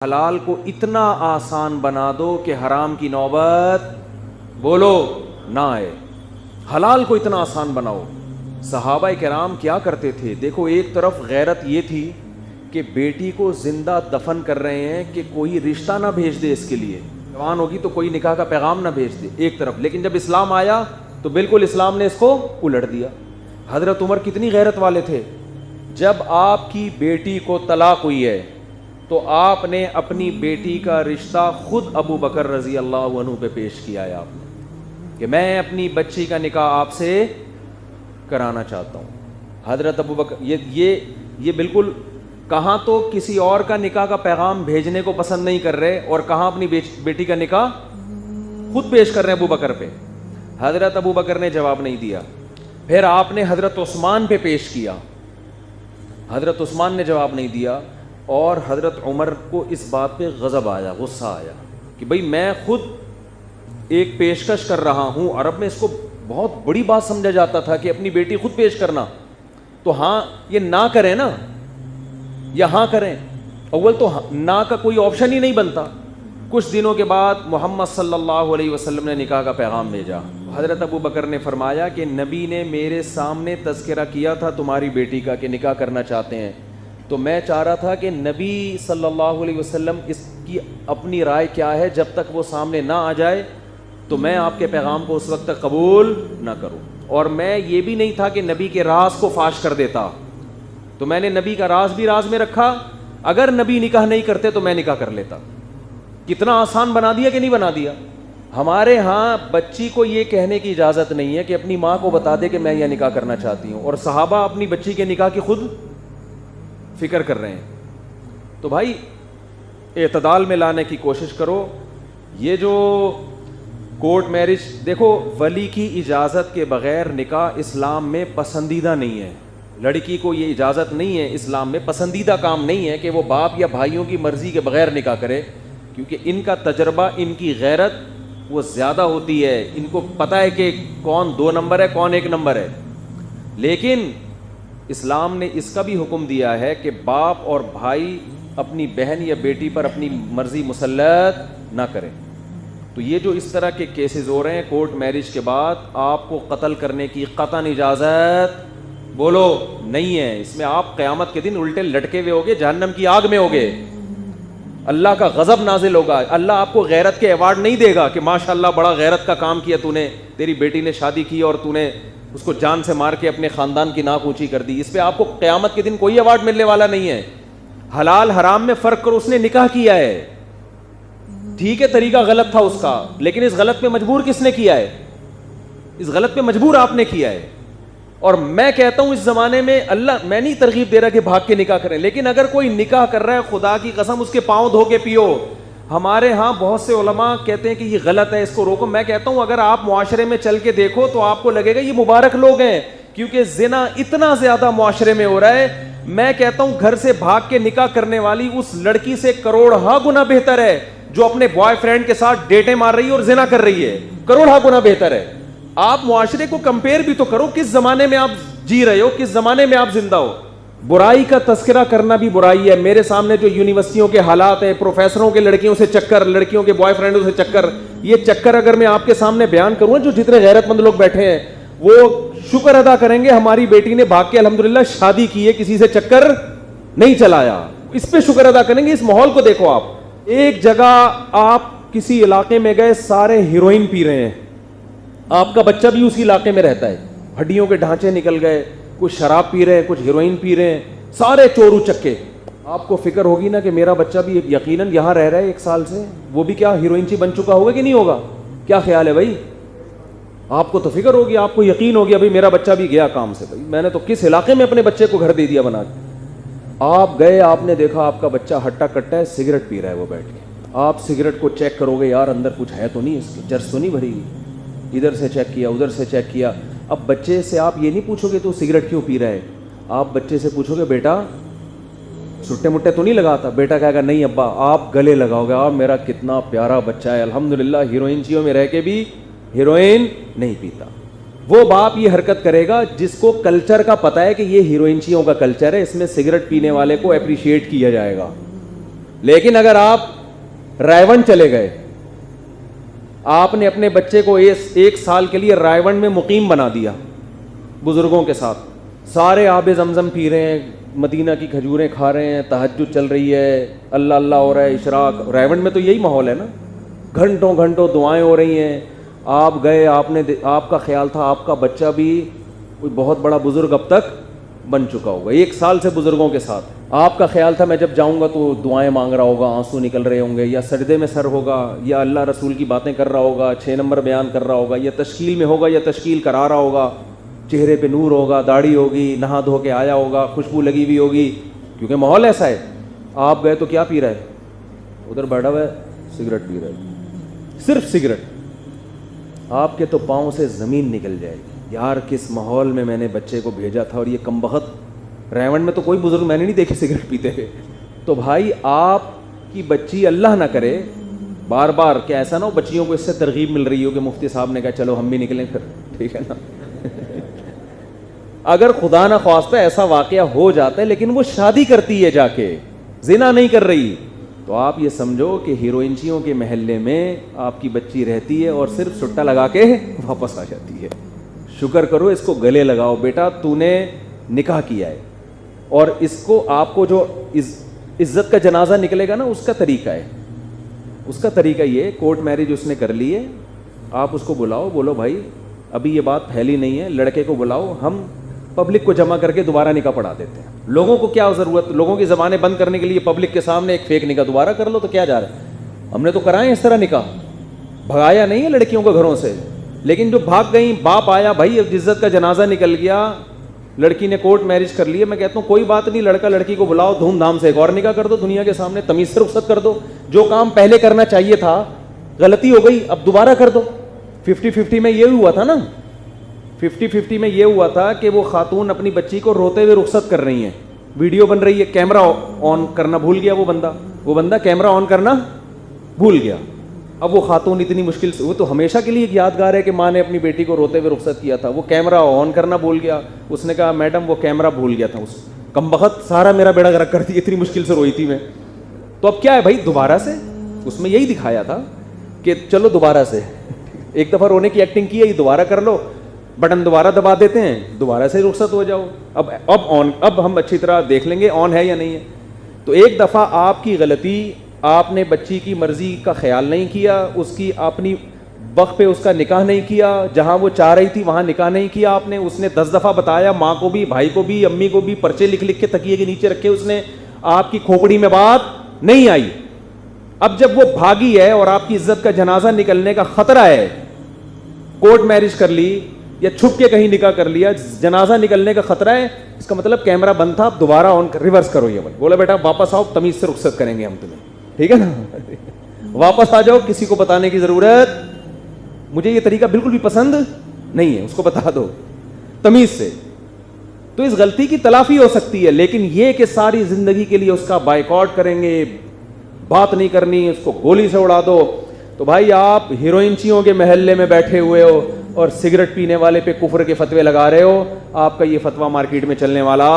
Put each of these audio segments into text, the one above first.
حلال کو اتنا آسان بنا دو کہ حرام کی نوبت بولو نہ آئے. حلال کو اتنا آسان بناؤ. صحابہ کرام کیا کرتے تھے دیکھو، ایک طرف غیرت یہ تھی کہ بیٹی کو زندہ دفن کر رہے ہیں کہ کوئی رشتہ نہ بھیج دے، اس کے لیے جوان ہوگی تو کوئی نکاح کا پیغام نہ بھیج دے ایک طرف. لیکن جب اسلام آیا تو بالکل اسلام نے اس کو الٹ دیا. حضرت عمر کتنی غیرت والے تھے. جب آپ کی بیٹی کو طلاق ہوئی ہے تو آپ نے اپنی بیٹی کا رشتہ خود ابو بکر رضی اللہ عنہ پہ پیش کیا ہے آپ نے کہ میں اپنی بچی کا نکاح آپ سے کرانا چاہتا ہوں. حضرت ابو بکر یہ بالکل کہاں تو کسی اور کا نکاح کا پیغام بھیجنے کو پسند نہیں کر رہے اور کہاں اپنی بیٹی کا نکاح خود پیش کر رہے ہیں ابو بکر پہ. حضرت ابو بکر نے جواب نہیں دیا. پھر آپ نے حضرت عثمان پہ پیش کیا، حضرت عثمان نے جواب نہیں دیا. اور حضرت عمر کو اس بات پہ غضب آیا، غصہ آیا کہ بھئی میں خود ایک پیشکش کر رہا ہوں. عرب میں اس کو بہت بڑی بات سمجھا جاتا تھا کہ اپنی بیٹی خود پیش کرنا. تو ہاں یہ نہ کریں نا یا ہاں کریں، اول تو نہ کا کوئی آپشن ہی نہیں بنتا. کچھ دنوں کے بعد محمد صلی اللہ علیہ وسلم نے نکاح کا پیغام بھیجا. حضرت ابو بکر نے فرمایا کہ نبی نے میرے سامنے تذکرہ کیا تھا تمہاری بیٹی کا کہ نکاح کرنا چاہتے ہیں، تو میں چاہ رہا تھا کہ نبی صلی اللہ علیہ وسلم اس کی اپنی رائے کیا ہے، جب تک وہ سامنے نہ آ جائے تو میں آپ کے پیغام کو اس وقت تک قبول نہ کروں. اور میں یہ بھی نہیں تھا کہ نبی کے راز کو فاش کر دیتا، تو میں نے نبی کا راز بھی راز میں رکھا. اگر نبی نکاح نہیں کرتے تو میں نکاح کر لیتا. کتنا آسان بنا دیا کہ نہیں بنا دیا. ہمارے ہاں بچی کو یہ کہنے کی اجازت نہیں ہے کہ اپنی ماں کو بتا دے کہ میں یہ نکاح کرنا چاہتی ہوں، اور صحابہ اپنی بچی کے نکاح کی خود فکر کر رہے ہیں. تو بھائی اعتدال میں لانے کی کوشش کرو. یہ جو کورٹ میرج دیکھو، ولی کی اجازت کے بغیر نکاح اسلام میں پسندیدہ نہیں ہے. لڑکی کو یہ اجازت نہیں ہے اسلام میں، پسندیدہ کام نہیں ہے کہ وہ باپ یا بھائیوں کی مرضی کے بغیر نکاح کرے، کیونکہ ان کا تجربہ، ان کی غیرت وہ زیادہ ہوتی ہے. ان کو پتہ ہے کہ کون 2 نمبر ہے کون 1 نمبر ہے. لیکن اسلام نے اس کا بھی حکم دیا ہے کہ باپ اور بھائی اپنی بہن یا بیٹی پر اپنی مرضی مسلط نہ کریں. تو یہ جو اس طرح کے کیسز ہو رہے ہیں کورٹ میرج کے بعد، آپ کو قتل کرنے کی قطعاً اجازت بولو نہیں ہے. اس میں آپ قیامت کے دن الٹے لٹکے ہوئے ہوگے، جہنم کی آگ میں ہوگے. اللہ کا غضب نازل ہوگا. اللہ آپ کو غیرت کے ایوارڈ نہیں دے گا کہ ماشاءاللہ بڑا غیرت کا کام کیا تو نے، تیری بیٹی نے شادی کی اور تو نے اس کو جان سے مار کے اپنے خاندان کی ناک اونچی کر دی. اس پہ آپ کو قیامت کے دن کوئی ایوارڈ ملنے والا نہیں ہے. حلال حرام میں فرق کرو. اس نے نکاح کیا ہے، ٹھیک ہے طریقہ غلط تھا اس کا، لیکن اس غلط پہ مجبور کس نے کیا ہے؟ اس غلط پہ مجبور آپ نے کیا ہے. اور میں کہتا ہوں اس زمانے میں اللہ، میں نہیں ترغیب دے رہا کہ بھاگ کے نکاح کریں، لیکن اگر کوئی نکاح کر رہا ہے خدا کی قسم اس کے پاؤں دھو کے پیو. ہمارے ہاں بہت سے علماء کہتے ہیں کہ یہ غلط ہے، اس کو روکو. میں کہتا ہوں اگر آپ معاشرے میں چل کے دیکھو تو آپ کو لگے گا یہ مبارک لوگ ہیں، کیونکہ زنا اتنا زیادہ معاشرے میں ہو رہا ہے. میں کہتا ہوں گھر سے بھاگ کے نکاح کرنے والی اس لڑکی سے کروڑہ گنا بہتر ہے جو اپنے بوائے فرینڈ کے ساتھ ڈیٹیں مار رہی ہے اور زنا کر رہی ہے. کروڑہ گنا بہتر ہے. آپ معاشرے کو کمپیئر بھی تو کرو، کس زمانے میں آپ جی رہے ہو، کس زمانے میں آپ زندہ ہو. برائی کا تذکرہ کرنا بھی برائی ہے. میرے سامنے جو یونیورسٹیوں کے حالات ہیں، پروفیسروں کے لڑکیوں سے چکر، لڑکیوں کے بوائے فرینڈوں سے چکر، یہ چکر اگر میں آپ کے سامنے بیان کروں، جو جتنے غیرت مند لوگ بیٹھے ہیں وہ شکر ادا کریں گے ہماری بیٹی نے بھاگ کے الحمدللہ شادی کی ہے، کسی سے چکر نہیں چلایا. اس پہ شکر ادا کریں گے. اس ماحول کو دیکھو. آپ ایک جگہ آپ کسی علاقے میں گئے، سارے ہیروئن پی رہے ہیں، آپ کا بچہ بھی اسی علاقے میں رہتا ہے، ہڈیوں کے ڈھانچے نکل گئے، کچھ شراب پی رہے ہیں، کچھ ہیروئن پی رہے ہیں، سارے چورو چکے. آپ کو فکر ہوگی نا کہ میرا بچہ بھی یقیناً یہاں رہ رہا ہے 1 سال سے، وہ بھی کیا ہیروئن چی بن چکا ہوگا کہ نہیں ہوگا؟ کیا خیال ہے بھائی؟ آپ کو تو فکر ہوگی، آپ کو یقین ہو گیا بھائی میرا بچہ بھی گیا کام سے، بھائی میں نے تو کس علاقے میں اپنے بچے کو گھر دے دیا بنا کے. آپ گئے، آپ نے دیکھا آپ کا بچہ ہٹا کٹا ہے، سگریٹ پی رہا ہے وہ بیٹھ کے. آپ سگریٹ کو چیک کرو گے، یار اندر کچھ ہے تو نہیں، اس کی چرس تو نہیں بھری ہوئی. ادھر سے چیک کیا، ادھر سے چیک کیا. اب بچے سے آپ یہ نہیں پوچھو گے تو سگریٹ کیوں پی رہا ہے، آپ بچے سے پوچھو گے بیٹا سٹے مٹے تو نہیں لگاتا. بیٹا کہے گا نہیں ابا. آپ گلے لگاؤ گے، آپ میرا کتنا پیارا بچہ ہے، الحمدللہ ہیروئن چیوں میں رہ کے بھی ہیروئن نہیں پیتا. وہ باپ یہ حرکت کرے گا جس کو کلچر کا پتہ ہے کہ یہ ہیروئنچیوں کا کلچر ہے، اس میں سگریٹ پینے والے کو اپریشیٹ کیا جائے گا. لیکن اگر آپ رائے ون چلے گئے, آپ نے اپنے بچے کو 1 سال کے لیے رائے ون میں مقیم بنا دیا بزرگوں کے ساتھ, سارے آب زمزم پی رہے ہیں, مدینہ کی کھجوریں کھا رہے ہیں, تہجد چل رہی ہے, اللہ اللہ ہو رہا ہے, اشراق, رائے ون میں تو یہی ماحول ہے نا, گھنٹوں گھنٹوں دعائیں ہو رہی ہیں. آپ گئے, آپ کا خیال تھا آپ کا بچہ بھی کوئی بہت بڑا بزرگ اب تک بن چکا ہوگا, 1 سال سے بزرگوں کے ساتھ. آپ کا خیال تھا میں جب جاؤں گا تو دعائیں مانگ رہا ہوگا, آنسو نکل رہے ہوں گے, یا سجدے میں سر ہوگا, یا اللہ رسول کی باتیں کر رہا ہوگا, 6 نمبر بیان کر رہا ہوگا, یا تشکیل میں ہوگا, یا تشکیل کرا رہا ہوگا, چہرے پہ نور ہوگا, داڑھی ہوگی, نہا دھو کے آیا ہوگا, خوشبو لگی ہوئی ہوگی, کیونکہ ماحول ایسا ہے. آپ گئے تو کیا پی رہا ہے, ادھر بیٹھا ہوا ہے سگریٹ پی رہا ہے, صرف سگریٹ. آپ کے تو پاؤں سے زمین نکل جائے گی, یار کس ماحول میں نے بچے کو بھیجا تھا, اور یہ کمبخت رائے ون میں تو کوئی بزرگ میں نے نہیں دیکھے سگریٹ پیتے ہوئے. تو بھائی آپ کی بچی اللہ نہ کرے بار بار کہ ایسا نہ ہو بچیوں کو اس سے ترغیب مل رہی ہو کہ مفتی صاحب نے کہا چلو ہم بھی نکلیں پھر, ٹھیک ہے نا. اگر خدا نہ خواستہ ایسا واقعہ ہو جاتا ہے, لیکن وہ شادی کرتی ہے جا کے, زنا نہیں کر رہی, تو آپ یہ سمجھو کہ ہیروئنچیوں کے محلے میں آپ کی بچی رہتی ہے اور صرف سٹا لگا کے واپس آ جاتی ہے. شکر کرو, اس کو گلے لگاؤ, بیٹا تو نے نکاح کیا ہے, اور اس کو آپ کو جو عزت کا جنازہ نکلے گا نا, اس کا طریقہ ہے, اس کا طریقہ یہ, کورٹ میرج اس نے کر لی ہے, آپ اس کو بلاؤ, بولو بھائی ابھی یہ بات پھیلی نہیں ہے, لڑکے کو بلاؤ, ہم پبلک کو جمع کر کے دوبارہ نکاح پڑھا دیتے ہیں. لوگوں کو کیا ضرورت, لوگوں کی زبانیں بند کرنے کے لیے پبلک کے سامنے ایک فیک نکاح دوبارہ کر لو, تو کیا جا رہا ہے, ہم نے تو کرائے اس طرح نکاح, بھگایا نہیں ہے لڑکیوں کو گھروں سے. لیکن جو بھاگ گئیں, باپ آیا, بھائی عزت کا جنازہ نکل گیا, لڑکی نے کورٹ میرج کر لی ہے, میں کہتا ہوں کوئی بات نہیں, لڑکا لڑکی کو بلاؤ, دھوم دھام سے ایک اور نکاح کر دو دنیا کے سامنے, تمیز سے رخصت کر دو. جو کام پہلے کرنا چاہیے تھا, غلطی ہو گئی, اب دوبارہ کر دو. 50-50 میں یہ ہوا تھا نا, 50-50 میں یہ ہوا تھا کہ وہ خاتون اپنی بچی کو روتے ہوئے رخصت کر رہی ہیں, ویڈیو بن رہی ہے, کیمرہ آن کرنا بھول گیا وہ بندہ کیمرہ آن کرنا بھول گیا. اب وہ خاتون اتنی مشکل سے, وہ تو ہمیشہ کے لیے ایک یادگار ہے کہ ماں نے اپنی بیٹی کو روتے ہوئے رخصت کیا تھا, وہ کیمرہ آن کرنا بھول گیا. اس نے کہا میڈم وہ کیمرہ بھول گیا تھا, اس کمبخت سارا میرا بیڑا گرک کر دی, اتنی مشکل سے روئی تھی میں. تو اب کیا ہے بھائی, دوبارہ سے, اس میں یہی دکھایا تھا کہ چلو دوبارہ سے, ایک دفعہ رونے کی ایکٹنگ کی ہے, یہ دوبارہ کر لو, بٹن دوبارہ دبا دیتے ہیں, دوبارہ سے رخصت ہو جاؤ. اب ہم اچھی طرح دیکھ لیں گے آن ہے یا نہیں ہے. تو ایک دفعہ آپ کی غلطی, آپ نے بچی کی مرضی کا خیال نہیں کیا, اس کی اپنی وقت پہ اس کا نکاح نہیں کیا, جہاں وہ چاہ رہی تھی وہاں نکاح نہیں کیا آپ نے. اس نے 10 دفعہ بتایا, ماں کو بھی, بھائی کو بھی, امی کو بھی, پرچے لکھ لکھ کے تکیے کے نیچے رکھے اس نے, آپ کی کھوپڑی میں بات نہیں آئی. اب جب وہ بھاگی ہے اور آپ کی عزت کا جنازہ نکلنے کا خطرہ ہے, کورٹ میرج کر لی یا چھپ کے کہیں نکاح کر لیا, جنازہ نکلنے کا خطرہ ہے, اس کا مطلب کیمرہ بند تھا, اب دوبارہ آن ریورس کرو. یہ بولا بیٹا واپس آؤ, تمیز سے رخصت کریں گے ہم تمہیں, ٹھیک ہے نا, واپس آ جاؤ, کسی کو بتانے کی ضرورت, مجھے یہ طریقہ بالکل بھی پسند نہیں ہے, اس کو بتا دو تمیز سے. تو اس غلطی کی تلافی ہو سکتی ہے, لیکن یہ کہ ساری زندگی کے لیے اس کا بائیکاٹ کریں گے, بات نہیں کرنی, اس کو گولی سے اڑا دو, تو بھائی آپ ہیروئنچیوں کے محلے میں بیٹھے ہوئے ہو اور سگریٹ پینے والے پہ کفر کے فتوے لگا رہے ہو. آپ کا یہ فتویٰ مارکیٹ میں چلنے والا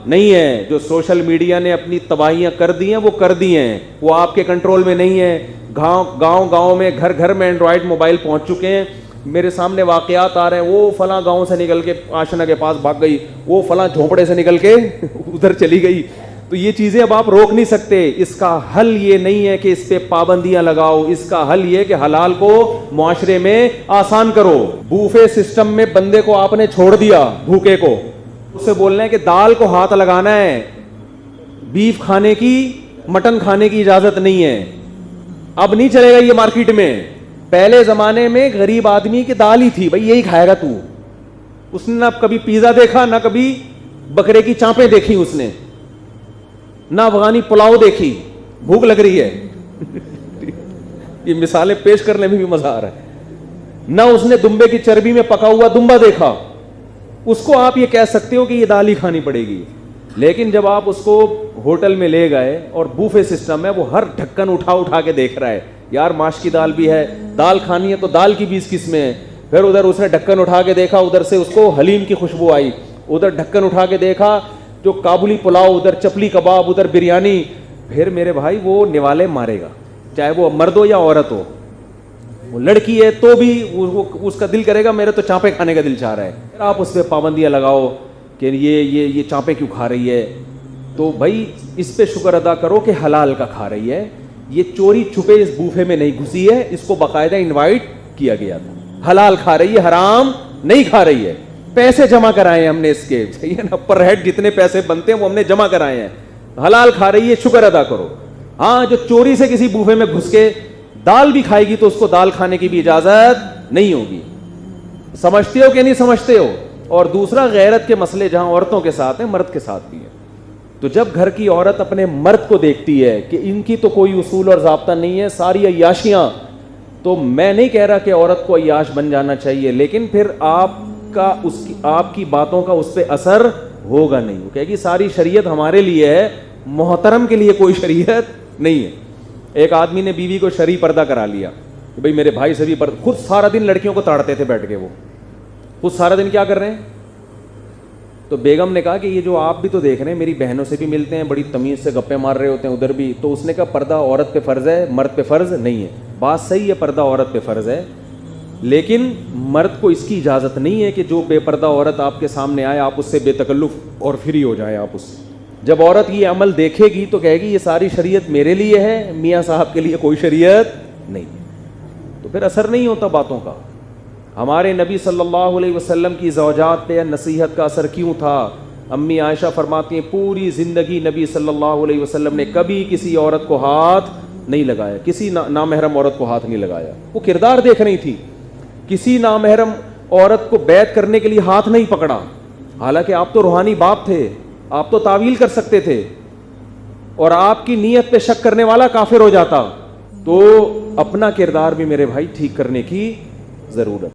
نہیں ہے. جو سوشل میڈیا نے اپنی تباہیاں کر دی ہیں وہ کر دی ہیں, وہ آپ کے کنٹرول میں نہیں ہے. گاؤں میں گھر گھر میں اینڈرائڈ موبائل پہنچ چکے ہیں. میرے سامنے واقعات آ رہے ہیں, وہ فلاں گاؤں سے نکل کے آشنا کے پاس بھاگ گئی, وہ فلاں جھونپڑے سے نکل کے ادھر چلی گئی. تو یہ چیزیں اب آپ روک نہیں سکتے. اس کا حل یہ نہیں ہے کہ اس پہ پابندیاں لگاؤ, اس کا حل یہ کہ حلال کو معاشرے میں آسان کرو. بوفے سسٹم میں بندے کو آپ نے چھوڑ دیا, بھوکے کو, اس سے بولنا ہے کہ دال کو ہاتھ لگانا ہے, بیف کھانے کی, مٹن کھانے کی اجازت نہیں ہے. اب نہیں چلے گا یہ مارکیٹ میں. پہلے زمانے میں غریب آدمی کی دال ہی تھی, بھائی یہی کھائے گا تو. اس نے نہ کبھی پیزا دیکھا, نہ کبھی بکرے کی چانپیں دیکھی اس نے, نہ افغانی پلاؤ دیکھی. بھوک لگ رہی ہے, یہ مثالیں پیش کرنے میں بھی مزہ آ رہا ہے. نہ اس نے دمبے کی چربی میں پکا ہوا دمبا دیکھا. اس کو آپ یہ کہہ سکتے ہو کہ یہ دال ہی کھانی پڑے گی. لیکن جب آپ اس کو ہوٹل میں لے گئے اور بوفے سسٹم ہے, وہ ہر ڈھکن اٹھا کے دیکھ رہا ہے, یار ماش کی دال بھی ہے, دال کھانی ہے تو دال کی 20 قسمیں ہیں. پھر ادھر اس نے ڈھکن اٹھا کے دیکھا, ادھر سے اس کو حلیم کی خوشبو آئی. ادھر ڈھکن اٹھا کے دیکھا جو کابلی پلاؤ, ادھر چپلی کباب, ادھر بریانی. پھر میرے بھائی وہ نوالے مارے گا، چاہے وہ مرد ہو یا عورت ہو. وہ لڑکی ہے تو بھی اس کا دل کرے گا میرے تو چانپے کھانے کا دل چاہ رہا ہے. آپ اس پہ پابندیاں لگاؤ کہ یہ چانپے کیوں کھا رہی ہے، تو بھائی اس پہ شکر ادا کرو کہ حلال کا کھا رہی ہے. یہ چوری چھپے اس بوفے میں نہیں گھسی ہے، اس کو باقاعدہ انوائٹ کیا گیا تھا. حلال کھا رہی ہے، حرام نہیں کھا رہی ہے. پیسے جمع کرائے ہیں ہم نے اس کے، صحیح ہے نا، پر ہیڈ جتنے پیسے بنتے ہیں وہ ہم نے جمع کرائے ہیں. حلال کھا رہی ہے، شکر ادا کرو. ہاں جو چوری سے کسی بوفے میں گھس کے دال بھی کھائے گی تو اس کو دال کھانے کی بھی اجازت نہیں ہوگی. سمجھتے ہو کہ نہیں سمجھتے ہو؟ اور دوسرا، غیرت کے مسئلے جہاں عورتوں کے ساتھ ہیں مرد کے ساتھ بھی ہیں. تو جب گھر کی عورت اپنے مرد کو دیکھتی ہے کہ ان کی تو کوئی اصول اور ضابطہ نہیں ہے، ساری عیاشیاں، تو میں نہیں کہہ رہا کہ عورت کو عیاش بن جانا چاہیے، لیکن پھر آپ کی باتوں کا اس پہ اثر ہوگا نہیں. وہ کہے گی ساری شریعت ہمارے لیے ہے، محترم کے لیے کوئی شریعت نہیں ہے. ایک آدمی نے بیوی کو شرعی پردہ کرا لیا کہ بھئی میرے بھائی سے بھی پردہ، خود سارا دن لڑکیوں کو تاڑتے تھے بیٹھ کے، وہ خود سارا دن کیا کر رہے ہیں. تو بیگم نے کہا کہ یہ جو آپ بھی تو دیکھ رہے ہیں، میری بہنوں سے بھی ملتے ہیں، بڑی تمیز سے گپے مار رہے ہوتے ہیں ادھر بھی. تو اس نے کہا پردہ عورت پہ فرض ہے، مرد پہ فرض نہیں ہے. بات صحیح ہے، پردہ عورت پہ فرض ہے، لیکن مرد کو اس کی اجازت نہیں ہے کہ جو بے پردہ عورت آپ کے سامنے آئے آپ اس سے بے تکلف اور فری ہو جائیں آپ اس سے. جب عورت یہ عمل دیکھے گی تو کہے گی یہ ساری شریعت میرے لیے ہے، میاں صاحب کے لیے کوئی شریعت نہیں. تو پھر اثر نہیں ہوتا باتوں کا. ہمارے نبی صلی اللہ علیہ وسلم کی زوجات پہ نصیحت کا اثر کیوں تھا؟ امی عائشہ فرماتی ہیں پوری زندگی نبی صلی اللہ علیہ وسلم نے کبھی کسی عورت کو ہاتھ نہیں لگایا، کسی نامحرم عورت کو ہاتھ نہیں لگایا. وہ کردار دیکھ رہی تھی. کسی نامحرم عورت کو بیعت کرنے کے لیے ہاتھ نہیں پکڑا، حالانکہ آپ تو روحانی باپ تھے، آپ تو تعویل کر سکتے تھے، اور آپ کی نیت پہ شک کرنے والا کافر ہو جاتا. تو اپنا کردار بھی میرے بھائی ٹھیک کرنے کی ضرورت.